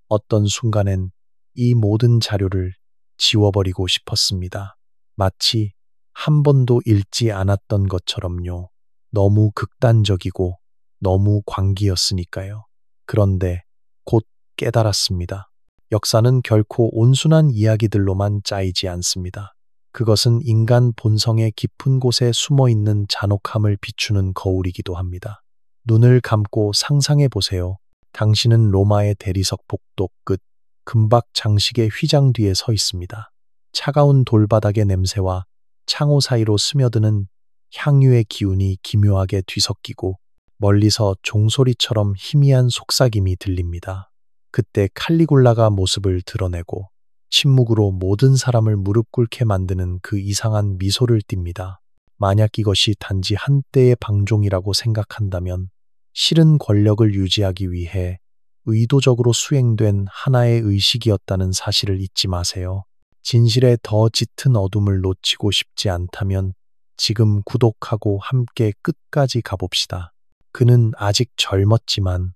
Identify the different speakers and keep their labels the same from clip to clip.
Speaker 1: 어떤 순간엔 이 모든 자료를 지워버리고 싶었습니다. 마치 한 번도 읽지 않았던 것처럼요. 너무 극단적이고 너무 광기였으니까요. 그런데 곧 깨달았습니다. 역사는 결코 온순한 이야기들로만 짜이지 않습니다. 그것은 인간 본성의 깊은 곳에 숨어 있는 잔혹함을 비추는 거울이기도 합니다. 눈을 감고 상상해 보세요. 당신은 로마의 대리석 복도 끝 금박 장식의 휘장 뒤에 서 있습니다. 차가운 돌바닥의 냄새와 창호 사이로 스며드는 향유의 기운이 기묘하게 뒤섞이고 멀리서 종소리처럼 희미한 속삭임이 들립니다. 그때 칼리굴라가 모습을 드러내고 침묵으로 모든 사람을 무릎 꿇게 만드는 그 이상한 미소를 띱니다. 만약 이것이 단지 한때의 방종이라고 생각한다면 실은 권력을 유지하기 위해 의도적으로 수행된 하나의 의식이었다는 사실을 잊지 마세요. 진실의 더 짙은 어둠을 놓치고 싶지 않다면 지금 구독하고 함께 끝까지 가봅시다. 그는 아직 젊었지만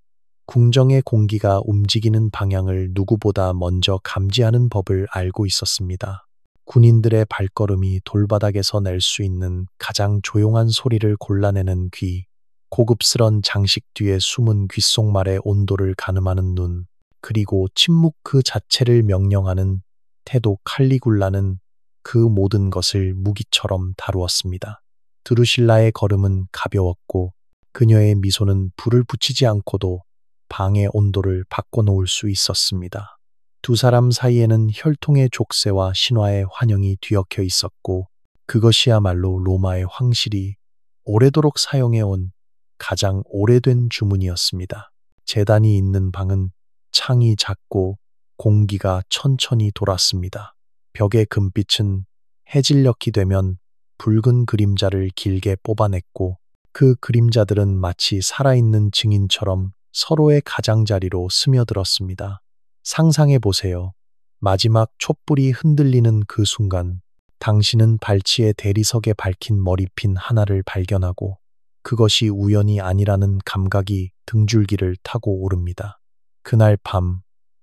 Speaker 1: 궁정의 공기가 움직이는 방향을 누구보다 먼저 감지하는 법을 알고 있었습니다. 군인들의 발걸음이 돌바닥에서 낼 수 있는 가장 조용한 소리를 골라내는 귀, 고급스런 장식 뒤에 숨은 귓속말의 온도를 가늠하는 눈, 그리고 침묵 그 자체를 명령하는 태도. 칼리굴라는 그 모든 것을 무기처럼 다루었습니다. 드루실라의 걸음은 가벼웠고 그녀의 미소는 불을 붙이지 않고도 방의 온도를 바꿔놓을 수 있었습니다. 두 사람 사이에는 혈통의 족쇄와 신화의 환영이 뒤엉켜 있었고 그것이야말로 로마의 황실이 오래도록 사용해온 가장 오래된 주문이었습니다. 제단이 있는 방은 창이 작고 공기가 천천히 돌았습니다. 벽의 금빛은 해질녘이 되면 붉은 그림자를 길게 뽑아냈고 그 그림자들은 마치 살아있는 증인처럼 서로의 가장자리로 스며들었습니다. 상상해 보세요. 마지막 촛불이 흔들리는 그 순간 당신은 발치의 대리석에 밝힌 머리핀 하나를 발견하고 그것이 우연이 아니라는 감각이 등줄기를 타고 오릅니다. 그날 밤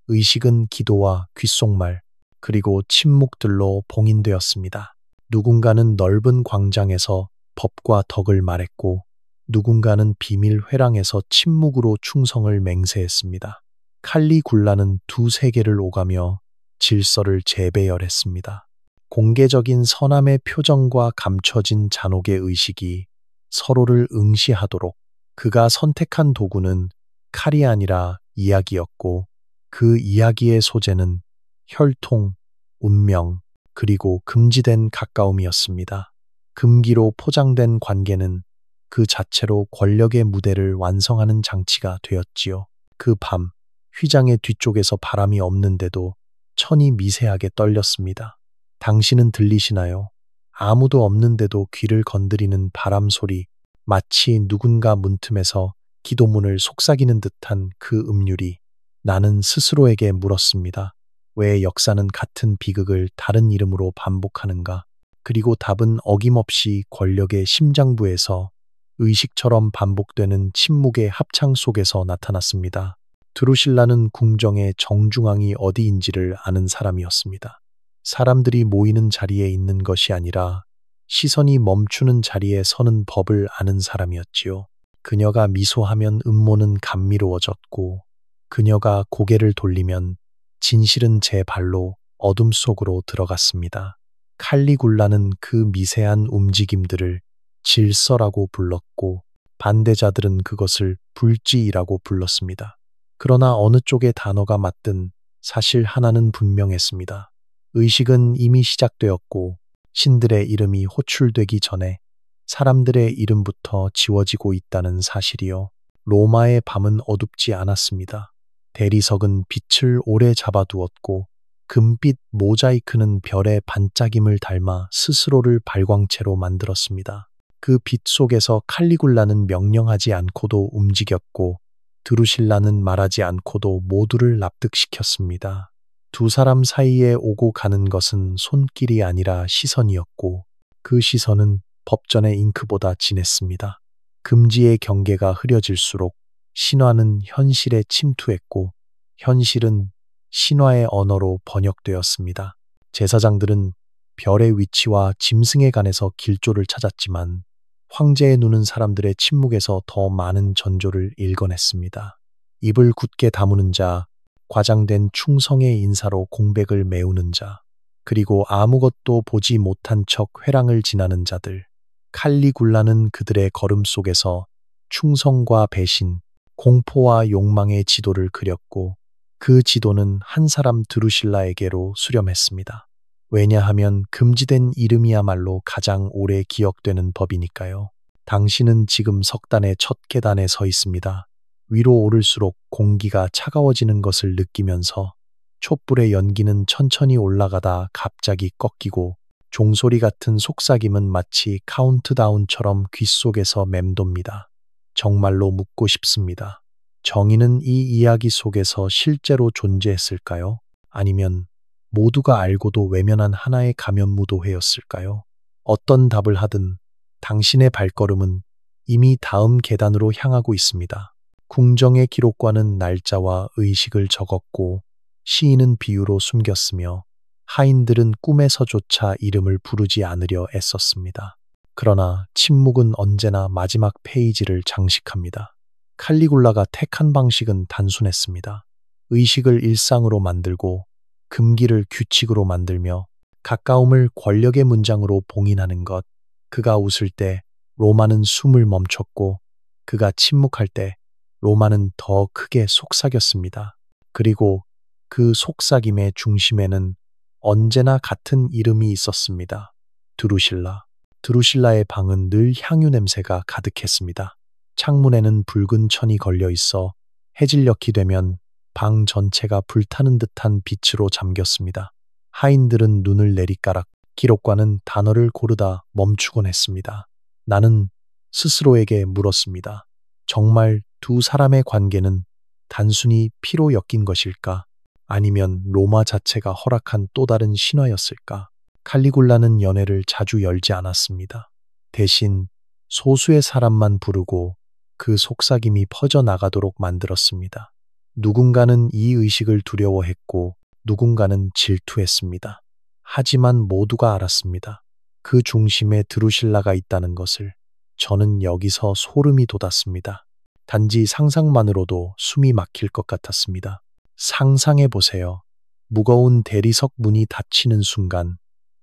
Speaker 1: 의식은 기도와 귓속말 그리고 침묵들로 봉인되었습니다. 누군가는 넓은 광장에서 법과 덕을 말했고 누군가는 비밀 회랑에서 침묵으로 충성을 맹세했습니다. 칼리굴라는 두 세계를 오가며 질서를 재배열했습니다. 공개적인 선함의 표정과 감춰진 잔혹의 의식이 서로를 응시하도록 그가 선택한 도구는 칼이 아니라 이야기였고 그 이야기의 소재는 혈통, 운명, 그리고 금지된 가까움이었습니다. 금기로 포장된 관계는 그 자체로 권력의 무대를 완성하는 장치가 되었지요. 그 밤, 휘장의 뒤쪽에서 바람이 없는데도 천이 미세하게 떨렸습니다. 당신은 들리시나요? 아무도 없는데도 귀를 건드리는 바람 소리, 마치 누군가 문틈에서 기도문을 속삭이는 듯한 그 음률이. 나는 스스로에게 물었습니다. 왜 역사는 같은 비극을 다른 이름으로 반복하는가? 그리고 답은 어김없이 권력의 심장부에서 의식처럼 반복되는 침묵의 합창 속에서 나타났습니다. 드루실라는 궁정의 정중앙이 어디인지를 아는 사람이었습니다. 사람들이 모이는 자리에 있는 것이 아니라 시선이 멈추는 자리에 서는 법을 아는 사람이었지요. 그녀가 미소하면 음모는 감미로워졌고 그녀가 고개를 돌리면 진실은 제 발로 어둠 속으로 들어갔습니다. 칼리굴라는 그 미세한 움직임들을 질서라고 불렀고 반대자들은 그것을 불지이라고 불렀습니다. 그러나 어느 쪽의 단어가 맞든 사실 하나는 분명했습니다. 의식은 이미 시작되었고 신들의 이름이 호출되기 전에 사람들의 이름부터 지워지고 있다는 사실이요. 로마의 밤은 어둡지 않았습니다. 대리석은 빛을 오래 잡아두었고 금빛 모자이크는 별의 반짝임을 닮아 스스로를 발광체로 만들었습니다. 그 빛 속에서 칼리굴라는 명령하지 않고도 움직였고 드루실라는 말하지 않고도 모두를 납득시켰습니다. 두 사람 사이에 오고 가는 것은 손길이 아니라 시선이었고 그 시선은 법전의 잉크보다 진했습니다. 금지의 경계가 흐려질수록 신화는 현실에 침투했고 현실은 신화의 언어로 번역되었습니다. 제사장들은 별의 위치와 짐승에 관해서 길조를 찾았지만 황제의 눈은 사람들의 침묵에서 더 많은 전조를 읽어냈습니다. 입을 굳게 다무는 자, 과장된 충성의 인사로 공백을 메우는 자, 그리고 아무것도 보지 못한 척 회랑을 지나는 자들. 칼리굴라는 그들의 걸음 속에서 충성과 배신, 공포와 욕망의 지도를 그렸고 그 지도는 한 사람 드루실라에게로 수렴했습니다. 왜냐하면 금지된 이름이야말로 가장 오래 기억되는 법이니까요. 당신은 지금 석단의 첫 계단에 서 있습니다. 위로 오를수록 공기가 차가워지는 것을 느끼면서 촛불의 연기는 천천히 올라가다 갑자기 꺾이고 종소리 같은 속삭임은 마치 카운트다운처럼 귓속에서 맴돕니다. 정말로 묻고 싶습니다. 정의는 이 이야기 속에서 실제로 존재했을까요? 아니면 모두가 알고도 외면한 하나의 가면무도회였을까요? 어떤 답을 하든 당신의 발걸음은 이미 다음 계단으로 향하고 있습니다. 궁정의 기록과는 날짜와 의식을 적었고 시인은 비유로 숨겼으며 하인들은 꿈에서조차 이름을 부르지 않으려 애썼습니다. 그러나 침묵은 언제나 마지막 페이지를 장식합니다. 칼리굴라가 택한 방식은 단순했습니다. 의식을 일상으로 만들고 금기를 규칙으로 만들며 가까움을 권력의 문장으로 봉인하는 것. 그가 웃을 때 로마는 숨을 멈췄고 그가 침묵할 때 로마는 더 크게 속삭였습니다. 그리고 그 속삭임의 중심에는 언제나 같은 이름이 있었습니다. 드루실라. 드루실라의 방은 늘 향유 냄새가 가득했습니다. 창문에는 붉은 천이 걸려 있어 해질녘이 되면 방 전체가 불타는 듯한 빛으로 잠겼습니다. 하인들은 눈을 내리까락 기록과는 단어를 고르다 멈추곤 했습니다. 나는 스스로에게 물었습니다. 정말 두 사람의 관계는 단순히 피로 엮인 것일까? 아니면 로마 자체가 허락한 또 다른 신화였을까? 칼리굴라는 연회를 자주 열지 않았습니다. 대신 소수의 사람만 부르고 그 속삭임이 퍼져나가도록 만들었습니다. 누군가는 이 의식을 두려워했고 누군가는 질투했습니다. 하지만 모두가 알았습니다. 그 중심에 드루실라가 있다는 것을. 저는 여기서 소름이 돋았습니다. 단지 상상만으로도 숨이 막힐 것 같았습니다. 상상해 보세요. 무거운 대리석 문이 닫히는 순간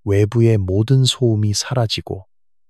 Speaker 1: 외부의 모든 소음이 사라지고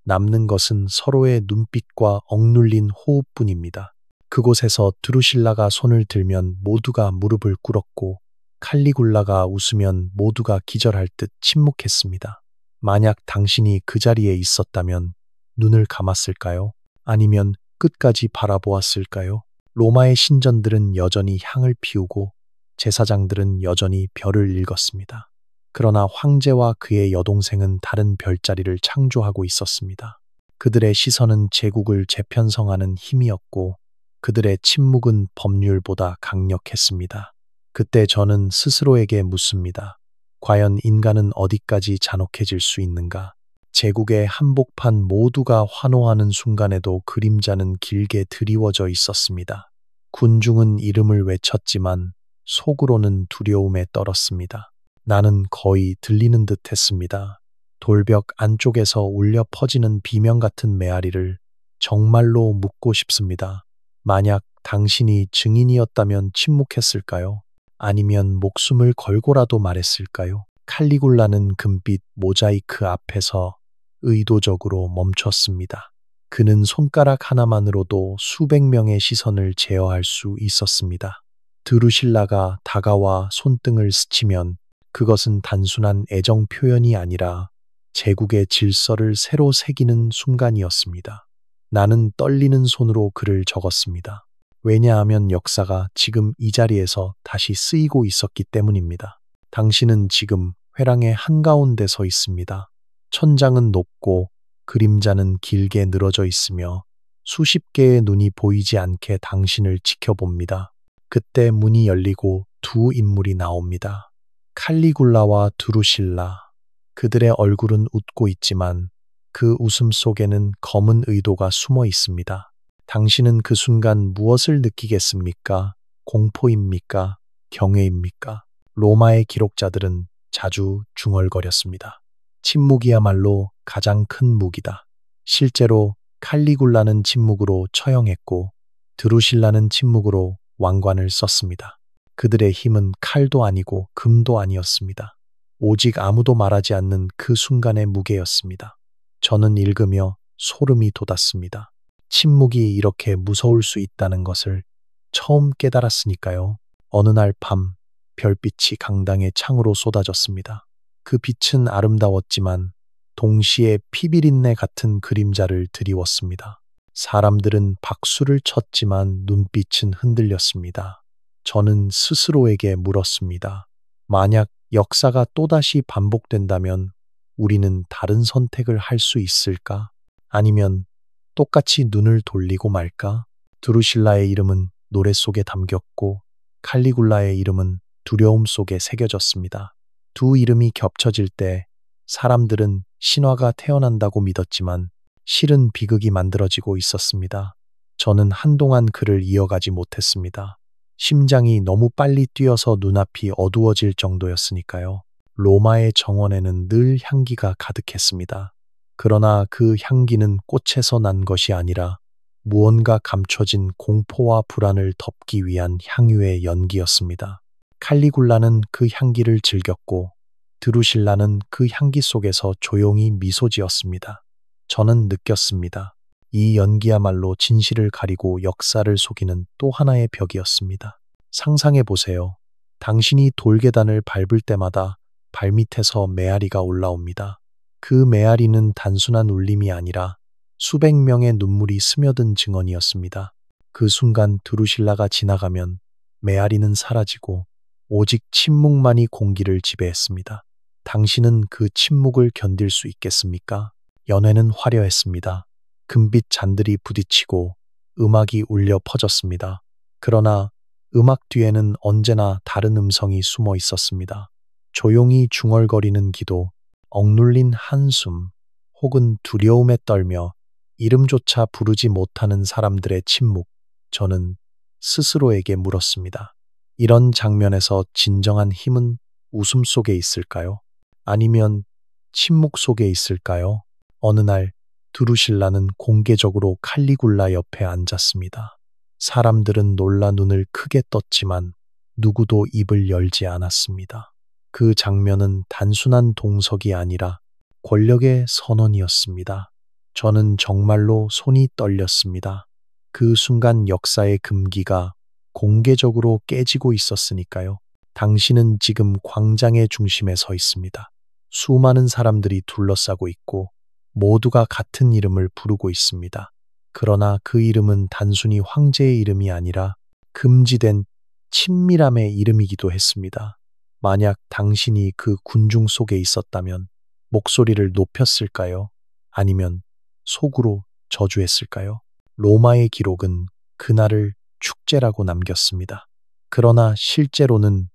Speaker 1: 남는 것은 서로의 눈빛과 억눌린 호흡뿐입니다. 그곳에서 드루실라가 손을 들면 모두가 무릎을 꿇었고 칼리굴라가 웃으면 모두가 기절할 듯 침묵했습니다. 만약 당신이 그 자리에 있었다면 눈을 감았을까요? 아니면 끝까지 바라보았을까요? 로마의 신전들은 여전히 향을 피우고 제사장들은 여전히 별을 읽었습니다. 그러나 황제와 그의 여동생은 다른 별자리를 창조하고 있었습니다. 그들의 시선은 제국을 재편성하는 힘이었고 그들의 침묵은 법률보다 강력했습니다. 그때 저는 스스로에게 묻습니다. 과연 인간은 어디까지 잔혹해질 수 있는가? 제국의 한복판 모두가 환호하는 순간에도 그림자는 길게 드리워져 있었습니다. 군중은 이름을 외쳤지만 속으로는 두려움에 떨었습니다. 나는 거의 들리는 듯 했습니다. 돌벽 안쪽에서 울려 퍼지는 비명 같은 메아리를. 정말로 묻고 싶습니다. 만약 당신이 증인이었다면 침묵했을까요? 아니면 목숨을 걸고라도 말했을까요? 칼리굴라는 금빛 모자이크 앞에서 의도적으로 멈췄습니다. 그는 손가락 하나만으로도 수백 명의 시선을 제어할 수 있었습니다. 드루실라가 다가와 손등을 스치면 그것은 단순한 애정 표현이 아니라 제국의 질서를 새로 새기는 순간이었습니다. 나는 떨리는 손으로 글을 적었습니다. 왜냐하면 역사가 지금 이 자리에서 다시 쓰이고 있었기 때문입니다. 당신은 지금 회랑의 한가운데 서 있습니다. 천장은 높고 그림자는 길게 늘어져 있으며 수십 개의 눈이 보이지 않게 당신을 지켜봅니다. 그때 문이 열리고 두 인물이 나옵니다. 칼리굴라와 드루실라. 그들의 얼굴은 웃고 있지만 그 웃음 속에는 검은 의도가 숨어 있습니다. 당신은 그 순간 무엇을 느끼겠습니까? 공포입니까? 경외입니까? 로마의 기록자들은 자주 중얼거렸습니다. 침묵이야말로 가장 큰 무기다. 실제로 칼리굴라는 침묵으로 처형했고 드루실라는 침묵으로 왕관을 썼습니다. 그들의 힘은 칼도 아니고 금도 아니었습니다. 오직 아무도 말하지 않는 그 순간의 무게였습니다. 저는 읽으며 소름이 돋았습니다. 침묵이 이렇게 무서울 수 있다는 것을 처음 깨달았으니까요. 어느 날 밤, 별빛이 강당의 창으로 쏟아졌습니다. 그 빛은 아름다웠지만 동시에 피비린내 같은 그림자를 드리웠습니다. 사람들은 박수를 쳤지만 눈빛은 흔들렸습니다. 저는 스스로에게 물었습니다. 만약 역사가 또다시 반복된다면 우리는 다른 선택을 할 수 있을까? 아니면 똑같이 눈을 돌리고 말까? 드루실라의 이름은 노래 속에 담겼고 칼리굴라의 이름은 두려움 속에 새겨졌습니다. 두 이름이 겹쳐질 때 사람들은 신화가 태어난다고 믿었지만 실은 비극이 만들어지고 있었습니다. 저는 한동안 글을 이어가지 못했습니다. 심장이 너무 빨리 뛰어서 눈앞이 어두워질 정도였으니까요. 로마의 정원에는 늘 향기가 가득했습니다. 그러나 그 향기는 꽃에서 난 것이 아니라 무언가 감춰진 공포와 불안을 덮기 위한 향유의 연기였습니다. 칼리굴라는 그 향기를 즐겼고 드루실라는 그 향기 속에서 조용히 미소 지었습니다. 저는 느꼈습니다. 이 연기야말로 진실을 가리고 역사를 속이는 또 하나의 벽이었습니다. 상상해 보세요. 당신이 돌계단을 밟을 때마다 발밑에서 메아리가 올라옵니다. 그 메아리는 단순한 울림이 아니라 수백 명의 눈물이 스며든 증언이었습니다. 그 순간 드루실라가 지나가면 메아리는 사라지고 오직 침묵만이 공기를 지배했습니다. 당신은 그 침묵을 견딜 수 있겠습니까? 연회는 화려했습니다. 금빛 잔들이 부딪히고 음악이 울려 퍼졌습니다. 그러나 음악 뒤에는 언제나 다른 음성이 숨어 있었습니다. 조용히 중얼거리는 기도, 억눌린 한숨, 혹은 두려움에 떨며 이름조차 부르지 못하는 사람들의 침묵. 저는 스스로에게 물었습니다. 이런 장면에서 진정한 힘은 웃음 속에 있을까요? 아니면 침묵 속에 있을까요? 어느 날 드루실라는 공개적으로 칼리굴라 옆에 앉았습니다. 사람들은 놀라 눈을 크게 떴지만 누구도 입을 열지 않았습니다. 그 장면은 단순한 동석이 아니라 권력의 선언이었습니다. 저는 정말로 손이 떨렸습니다. 그 순간 역사의 금기가 공개적으로 깨지고 있었으니까요. 당신은 지금 광장의 중심에 서 있습니다. 수많은 사람들이 둘러싸고 있고 모두가 같은 이름을 부르고 있습니다. 그러나 그 이름은 단순히 황제의 이름이 아니라 금지된 친밀함의 이름이기도 했습니다. 만약 당신이 그 군중 속에 있었다면 목소리를 높였을까요? 아니면 속으로 저주했을까요? 로마의 기록은 그날을 축제라고 남겼습니다. 그러나 실제로는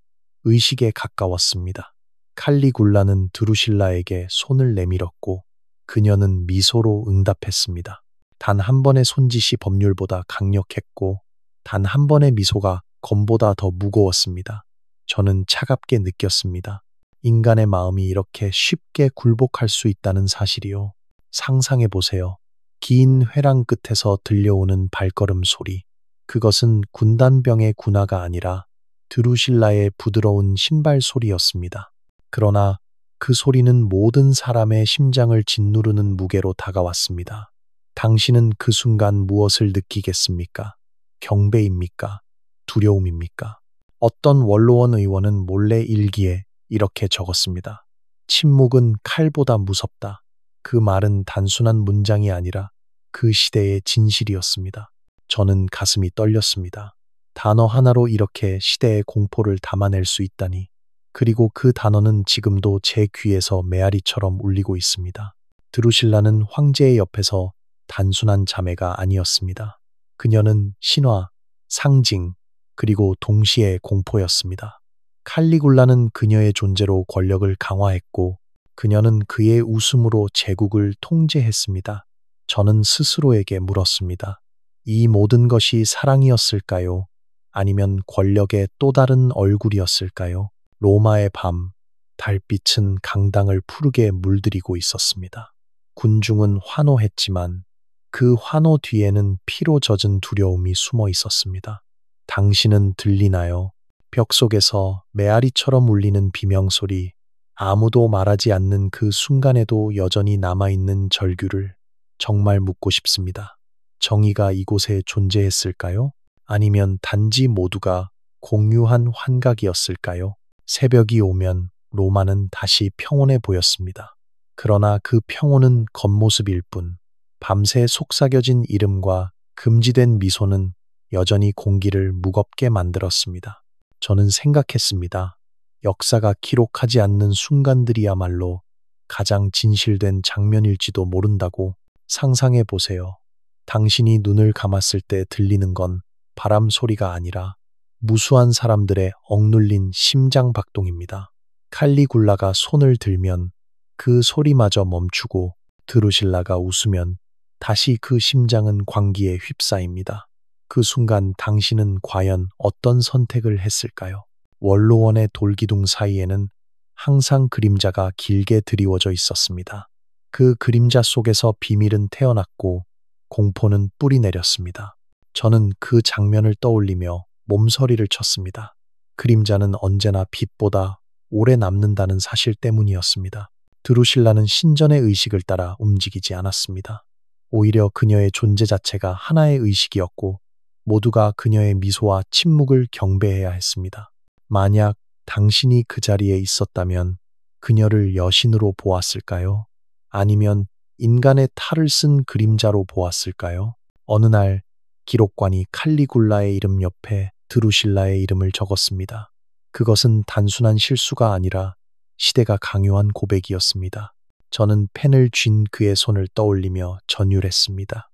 Speaker 1: 의식에 가까웠습니다. 칼리굴라는 드루실라에게 손을 내밀었고 그녀는 미소로 응답했습니다. 단 한 번의 손짓이 법률보다 강력했고 단 한 번의 미소가 검보다 더 무거웠습니다. 저는 차갑게 느꼈습니다. 인간의 마음이 이렇게 쉽게 굴복할 수 있다는 사실이요. 상상해 보세요. 긴 회랑 끝에서 들려오는 발걸음 소리. 그것은 군단병의 군화가 아니라 드루실라의 부드러운 신발 소리였습니다. 그러나 그 소리는 모든 사람의 심장을 짓누르는 무게로 다가왔습니다. 당신은 그 순간 무엇을 느끼겠습니까? 경배입니까? 두려움입니까? 어떤 원로원 의원은 몰래 일기에 이렇게 적었습니다. 침묵은 칼보다 무섭다. 그 말은 단순한 문장이 아니라 그 시대의 진실이었습니다. 저는 가슴이 떨렸습니다. 단어 하나로 이렇게 시대의 공포를 담아낼 수 있다니. 그리고 그 단어는 지금도 제 귀에서 메아리처럼 울리고 있습니다. 드루실라는 황제의 옆에서 단순한 자매가 아니었습니다. 그녀는 신화, 상징, 그리고 동시에 공포였습니다. 칼리굴라는 그녀의 존재로 권력을 강화했고 그녀는 그의 웃음으로 제국을 통제했습니다. 저는 스스로에게 물었습니다. 이 모든 것이 사랑이었을까요? 아니면 권력의 또 다른 얼굴이었을까요? 로마의 밤, 달빛은 강당을 푸르게 물들이고 있었습니다. 군중은 환호했지만 그 환호 뒤에는 피로 젖은 두려움이 숨어 있었습니다. 당신은 들리나요? 벽 속에서 메아리처럼 울리는 비명소리, 아무도 말하지 않는 그 순간에도 여전히 남아있는 절규를 정말 묻고 싶습니다. 정의가 이곳에 존재했을까요? 아니면 단지 모두가 공유한 환각이었을까요? 새벽이 오면 로마는 다시 평온해 보였습니다. 그러나 그 평온은 겉모습일 뿐, 밤새 속삭여진 이름과 금지된 미소는 여전히 공기를 무겁게 만들었습니다. 저는 생각했습니다. 역사가 기록하지 않는 순간들이야말로 가장 진실된 장면일지도 모른다고. 상상해 보세요. 당신이 눈을 감았을 때 들리는 건 바람 소리가 아니라 무수한 사람들의 억눌린 심장 박동입니다. 칼리굴라가 손을 들면 그 소리마저 멈추고 드루실라가 웃으면 다시 그 심장은 광기에 휩싸입니다. 그 순간 당신은 과연 어떤 선택을 했을까요? 원로원의 돌기둥 사이에는 항상 그림자가 길게 드리워져 있었습니다. 그 그림자 속에서 비밀은 태어났고 공포는 뿌리 내렸습니다. 저는 그 장면을 떠올리며 몸서리를 쳤습니다. 그림자는 언제나 빛보다 오래 남는다는 사실 때문이었습니다. 드루실라는 신전의 의식을 따라 움직이지 않았습니다. 오히려 그녀의 존재 자체가 하나의 의식이었고 모두가 그녀의 미소와 침묵을 경배해야 했습니다. 만약 당신이 그 자리에 있었다면 그녀를 여신으로 보았을까요? 아니면 인간의 탈을 쓴 그림자로 보았을까요? 어느 날 기록관이 칼리굴라의 이름 옆에 드루실라의 이름을 적었습니다. 그것은 단순한 실수가 아니라 시대가 강요한 고백이었습니다. 저는 펜을 쥔 그의 손을 떠올리며 전율했습니다.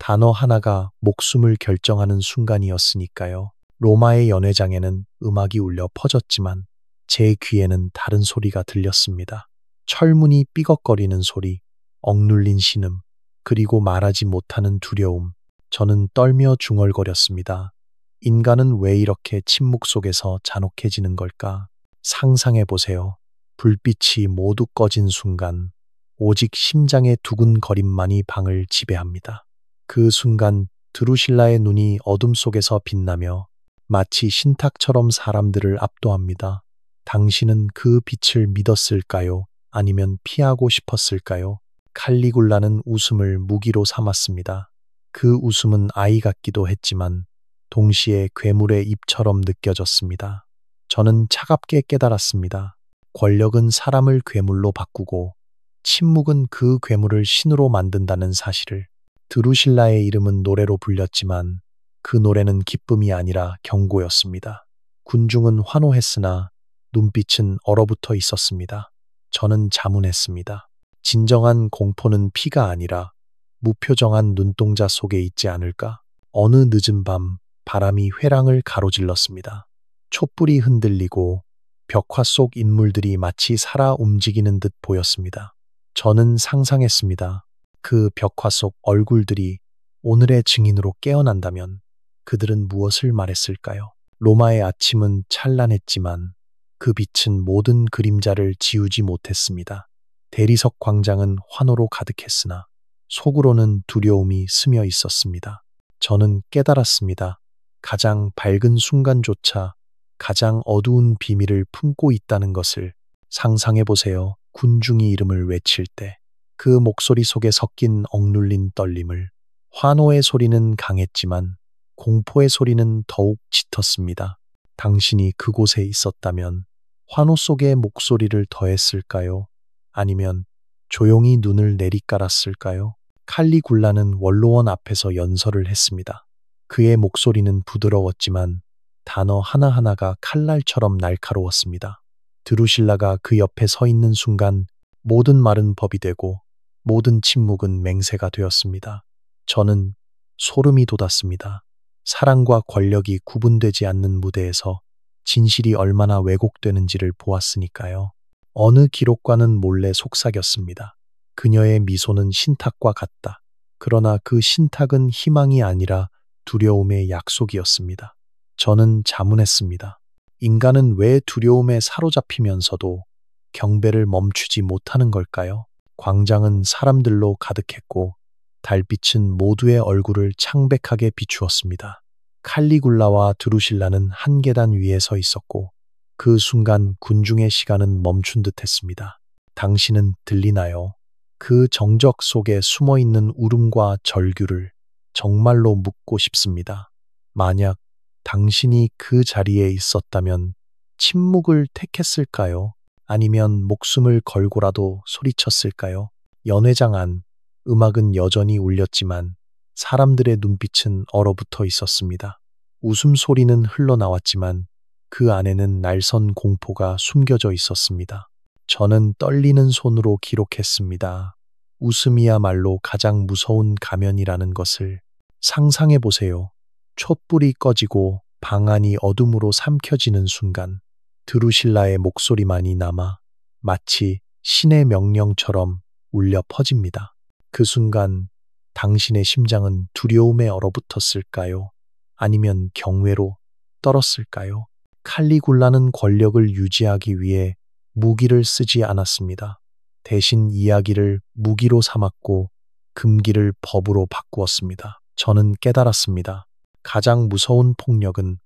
Speaker 1: 단어 하나가 목숨을 결정하는 순간이었으니까요. 로마의 연회장에는 음악이 울려 퍼졌지만 제 귀에는 다른 소리가 들렸습니다. 철문이 삐걱거리는 소리, 억눌린 신음, 그리고 말하지 못하는 두려움. 저는 떨며 중얼거렸습니다. 인간은 왜 이렇게 침묵 속에서 잔혹해지는 걸까? 상상해 보세요. 불빛이 모두 꺼진 순간, 오직 심장의 두근거림만이 방을 지배합니다. 그 순간 드루실라의 눈이 어둠 속에서 빛나며 마치 신탁처럼 사람들을 압도합니다. 당신은 그 빛을 믿었을까요? 아니면 피하고 싶었을까요? 칼리굴라는 웃음을 무기로 삼았습니다. 그 웃음은 아이 같기도 했지만 동시에 괴물의 입처럼 느껴졌습니다. 저는 차갑게 깨달았습니다. 권력은 사람을 괴물로 바꾸고 침묵은 그 괴물을 신으로 만든다는 사실을. 드루실라의 이름은 노래로 불렸지만 그 노래는 기쁨이 아니라 경고였습니다. 군중은 환호했으나 눈빛은 얼어붙어 있었습니다. 저는 자문했습니다. 진정한 공포는 피가 아니라 무표정한 눈동자 속에 있지 않을까? 어느 늦은 밤 바람이 회랑을 가로질렀습니다. 촛불이 흔들리고 벽화 속 인물들이 마치 살아 움직이는 듯 보였습니다. 저는 상상했습니다. 그 벽화 속 얼굴들이 오늘의 증인으로 깨어난다면 그들은 무엇을 말했을까요? 로마의 아침은 찬란했지만 그 빛은 모든 그림자를 지우지 못했습니다. 대리석 광장은 환호로 가득했으나 속으로는 두려움이 스며 있었습니다. 저는 깨달았습니다. 가장 밝은 순간조차 가장 어두운 비밀을 품고 있다는 것을. 상상해 보세요. 군중이 이름을 외칠 때 그 목소리 속에 섞인 억눌린 떨림을. 환호의 소리는 강했지만 공포의 소리는 더욱 짙었습니다. 당신이 그곳에 있었다면 환호 속에 목소리를 더했을까요? 아니면 조용히 눈을 내리깔았을까요? 칼리굴라는 원로원 앞에서 연설을 했습니다. 그의 목소리는 부드러웠지만 단어 하나하나가 칼날처럼 날카로웠습니다. 드루실라가 그 옆에 서 있는 순간 모든 말은 법이 되고 모든 침묵은 맹세가 되었습니다. 저는 소름이 돋았습니다. 사랑과 권력이 구분되지 않는 무대에서 진실이 얼마나 왜곡되는지를 보았으니까요. 어느 기록관은 몰래 속삭였습니다. 그녀의 미소는 신탁과 같다. 그러나 그 신탁은 희망이 아니라 두려움의 약속이었습니다. 저는 자문했습니다. 인간은 왜 두려움에 사로잡히면서도 경배를 멈추지 못하는 걸까요? 광장은 사람들로 가득했고 달빛은 모두의 얼굴을 창백하게 비추었습니다. 칼리굴라와 드루실라는 한 계단 위에 서 있었고 그 순간 군중의 시간은 멈춘 듯 했습니다. 당신은 들리나요? 그 정적 속에 숨어 있는 울음과 절규를 정말로 묻고 싶습니다. 만약 당신이 그 자리에 있었다면 침묵을 택했을까요? 아니면 목숨을 걸고라도 소리쳤을까요? 연회장 안, 음악은 여전히 울렸지만 사람들의 눈빛은 얼어붙어 있었습니다. 웃음소리는 흘러나왔지만 그 안에는 날선 공포가 숨겨져 있었습니다. 저는 떨리는 손으로 기록했습니다. 웃음이야말로 가장 무서운 가면이라는 것을 상상해 보세요. 촛불이 꺼지고 방 안이 어둠으로 삼켜지는 순간 드루실라의 목소리만이 남아 마치 신의 명령처럼 울려 퍼집니다. 그 순간 당신의 심장은 두려움에 얼어붙었을까요? 아니면 경외로 떨었을까요? 칼리굴라는 권력을 유지하기 위해 무기를 쓰지 않았습니다. 대신 이야기를 무기로 삼았고 금기를 법으로 바꾸었습니다. 저는 깨달았습니다. 가장 무서운 폭력은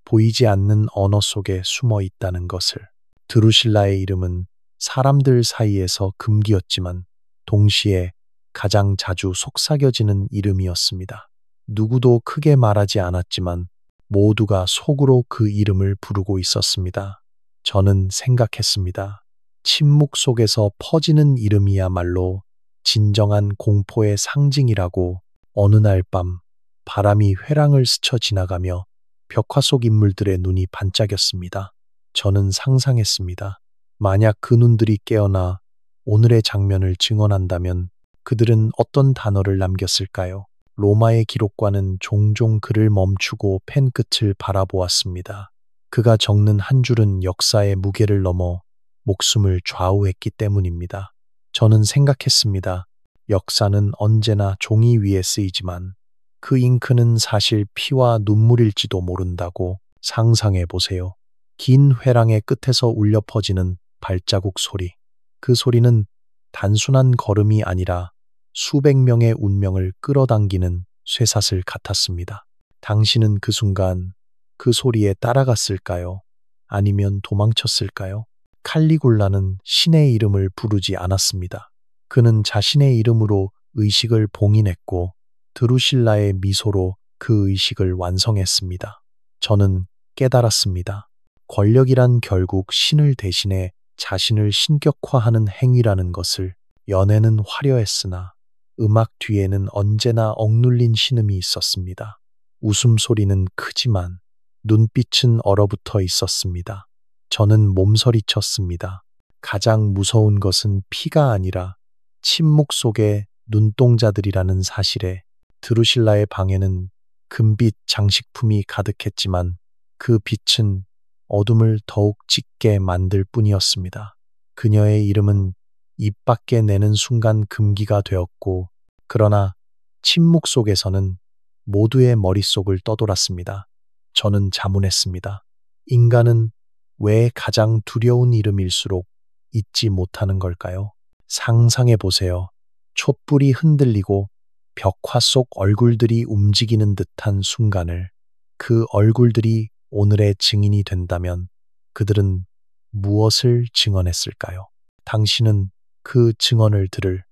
Speaker 1: 보이지 않는 언어 속에 숨어 있다는 것을. 드루실라의 이름은 사람들 사이에서 금기였지만 동시에 가장 자주 속삭여지는 이름이었습니다. 누구도 크게 말하지 않았지만 모두가 속으로 그 이름을 부르고 있었습니다. 저는 생각했습니다. 침묵 속에서 퍼지는 이름이야말로 진정한 공포의 상징이라고. 어느 날 밤 바람이 회랑을 스쳐 지나가며 벽화 속 인물들의 눈이 반짝였습니다. 저는 상상했습니다. 만약 그 눈들이 깨어나 오늘의 장면을 증언한다면 그들은 어떤 단어를 남겼을까요? 로마의 기록관은 종종 그를 멈추고 펜 끝을 바라보았습니다. 그가 적는 한 줄은 역사의 무게를 넘어 목숨을 좌우했기 때문입니다. 저는 생각했습니다. 역사는 언제나 종이 위에 쓰이지만 그 잉크는 사실 피와 눈물일지도 모른다고. 상상해 보세요. 긴 회랑의 끝에서 울려 퍼지는 발자국 소리. 그 소리는 단순한 걸음이 아니라 수백 명의 운명을 끌어당기는 쇠사슬 같았습니다. 당신은 그 순간 그 소리에 따라갔을까요? 아니면 도망쳤을까요? 칼리굴라는 신의 이름을 부르지 않았습니다. 그는 자신의 이름으로 의식을 봉인했고 드루실라의 미소로 그 의식을 완성했습니다. 저는 깨달았습니다. 권력이란 결국 신을 대신해 자신을 신격화하는 행위라는 것을. 연애는 화려했으나 음악 뒤에는 언제나 억눌린 신음이 있었습니다. 웃음소리는 크지만 눈빛은 얼어붙어 있었습니다. 저는 몸서리쳤습니다. 가장 무서운 것은 피가 아니라 침묵 속의 눈동자들이라는 사실에. 드루실라의 방에는 금빛 장식품이 가득했지만 그 빛은 어둠을 더욱 짙게 만들 뿐이었습니다. 그녀의 이름은 입 밖에 내는 순간 금기가 되었고 그러나 침묵 속에서는 모두의 머릿속을 떠돌았습니다. 저는 자문했습니다. 인간은 왜 가장 두려운 이름일수록 잊지 못하는 걸까요? 상상해 보세요. 촛불이 흔들리고 벽화 속 얼굴들이 움직이는 듯한 순간을. 그 얼굴들이 오늘의 증인이 된다면 그들은 무엇을 증언했을까요? 당신은 그 증언을 들을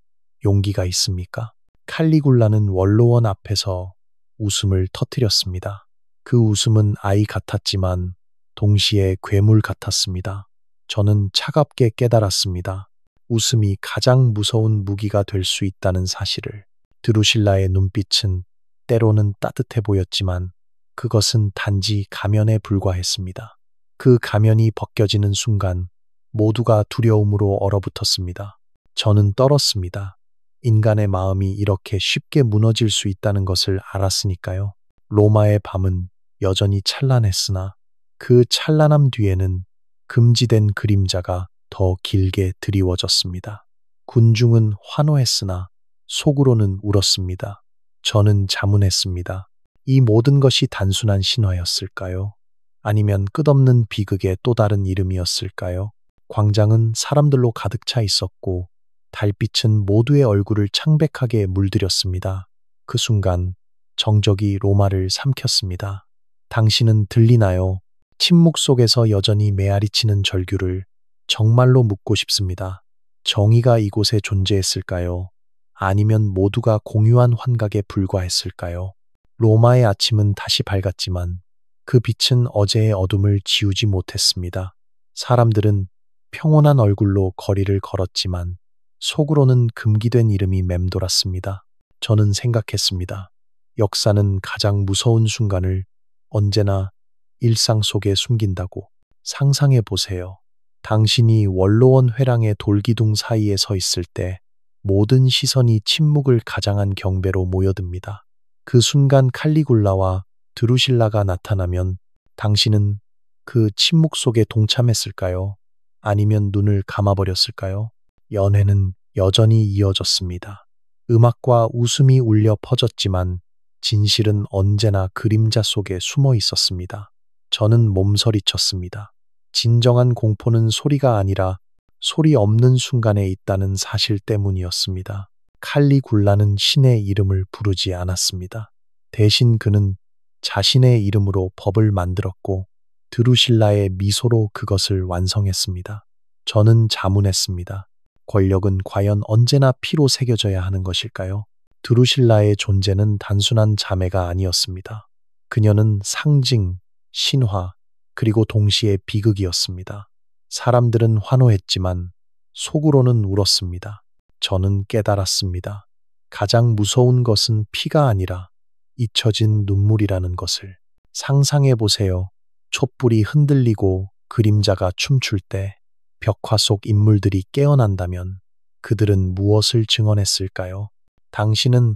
Speaker 1: 용기가 있습니까? 칼리굴라는 원로원 앞에서 웃음을 터뜨렸습니다. 그 웃음은 아이 같았지만 동시에 괴물 같았습니다. 저는 차갑게 깨달았습니다. 웃음이 가장 무서운 무기가 될 수 있다는 사실을. 드루실라의 눈빛은 때로는 따뜻해 보였지만 그것은 단지 가면에 불과했습니다. 그 가면이 벗겨지는 순간 모두가 두려움으로 얼어붙었습니다. 저는 떨었습니다. 인간의 마음이 이렇게 쉽게 무너질 수 있다는 것을 알았으니까요. 로마의 밤은 여전히 찬란했으나 그 찬란함 뒤에는 금지된 그림자가 더 길게 드리워졌습니다. 군중은 환호했으나 속으로는 울었습니다. 저는 자문했습니다. 이 모든 것이 단순한 신화였을까요? 아니면 끝없는 비극의 또 다른 이름이었을까요? 광장은 사람들로 가득 차 있었고 달빛은 모두의 얼굴을 창백하게 물들였습니다. 그 순간 정적이 로마를 삼켰습니다. 당신은 들리나요? 침묵 속에서 여전히 메아리치는 절규를 정말로 묻고 싶습니다. 정의가 이곳에 존재했을까요? 아니면 모두가 공유한 환각에 불과했을까요? 로마의 아침은 다시 밝았지만 그 빛은 어제의 어둠을 지우지 못했습니다. 사람들은 평온한 얼굴로 거리를 걸었지만 속으로는 금기된 이름이 맴돌았습니다. 저는 생각했습니다. 역사는 가장 무서운 순간을 언제나 일상 속에 숨긴다고. 상상해 보세요. 당신이 원로원 회랑의 돌기둥 사이에 서 있을 때 모든 시선이 침묵을 가장한 경배로 모여듭니다. 그 순간 칼리굴라와 드루실라가 나타나면 당신은 그 침묵 속에 동참했을까요? 아니면 눈을 감아버렸을까요? 연애는 여전히 이어졌습니다. 음악과 웃음이 울려 퍼졌지만 진실은 언제나 그림자 속에 숨어 있었습니다. 저는 몸서리쳤습니다. 진정한 공포는 소리가 아니라 소리 없는 순간에 있다는 사실 때문이었습니다. 칼리굴라는 신의 이름을 부르지 않았습니다. 대신 그는 자신의 이름으로 법을 만들었고 드루실라의 미소로 그것을 완성했습니다. 저는 자문했습니다. 권력은 과연 언제나 피로 새겨져야 하는 것일까요? 드루실라의 존재는 단순한 자매가 아니었습니다. 그녀는 상징, 신화, 그리고 동시에 비극이었습니다. 사람들은 환호했지만 속으로는 울었습니다. 저는 깨달았습니다. 가장 무서운 것은 피가 아니라 잊혀진 눈물이라는 것을. 상상해 보세요. 촛불이 흔들리고 그림자가 춤출 때 벽화 속 인물들이 깨어난다면 그들은 무엇을 증언했을까요? 당신은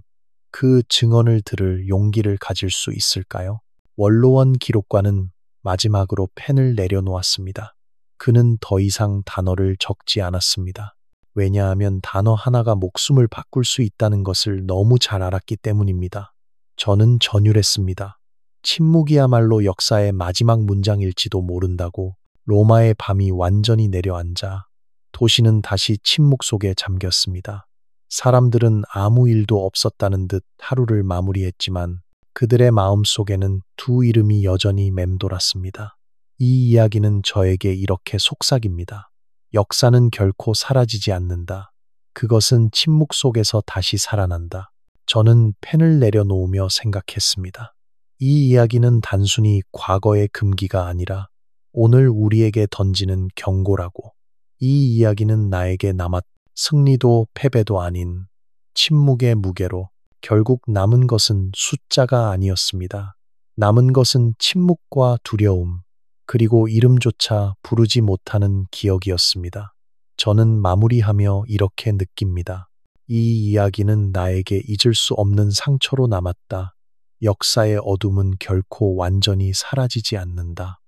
Speaker 1: 그 증언을 들을 용기를 가질 수 있을까요? 원로원 기록관은 마지막으로 펜을 내려놓았습니다. 그는 더 이상 단어를 적지 않았습니다. 왜냐하면 단어 하나가 목숨을 바꿀 수 있다는 것을 너무 잘 알았기 때문입니다. 저는 전율했습니다. 침묵이야말로 역사의 마지막 문장일지도 모른다고. 로마의 밤이 완전히 내려앉아 도시는 다시 침묵 속에 잠겼습니다. 사람들은 아무 일도 없었다는 듯 하루를 마무리했지만 그들의 마음 속에는 두 이름이 여전히 맴돌았습니다. 이 이야기는 저에게 이렇게 속삭입니다. 역사는 결코 사라지지 않는다. 그것은 침묵 속에서 다시 살아난다. 저는 펜을 내려놓으며 생각했습니다. 이 이야기는 단순히 과거의 금기가 아니라 오늘 우리에게 던지는 경고라고. 이 이야기는 나에게 남았 승리도 패배도 아닌 침묵의 무게로 결국 남은 것은 숫자가 아니었습니다. 남은 것은 침묵과 두려움, 그리고 이름조차 부르지 못하는 기억이었습니다. 저는 마무리하며 이렇게 느낍니다. 이 이야기는 나에게 잊을 수 없는 상처로 남았다. 역사의 어둠은 결코 완전히 사라지지 않는다.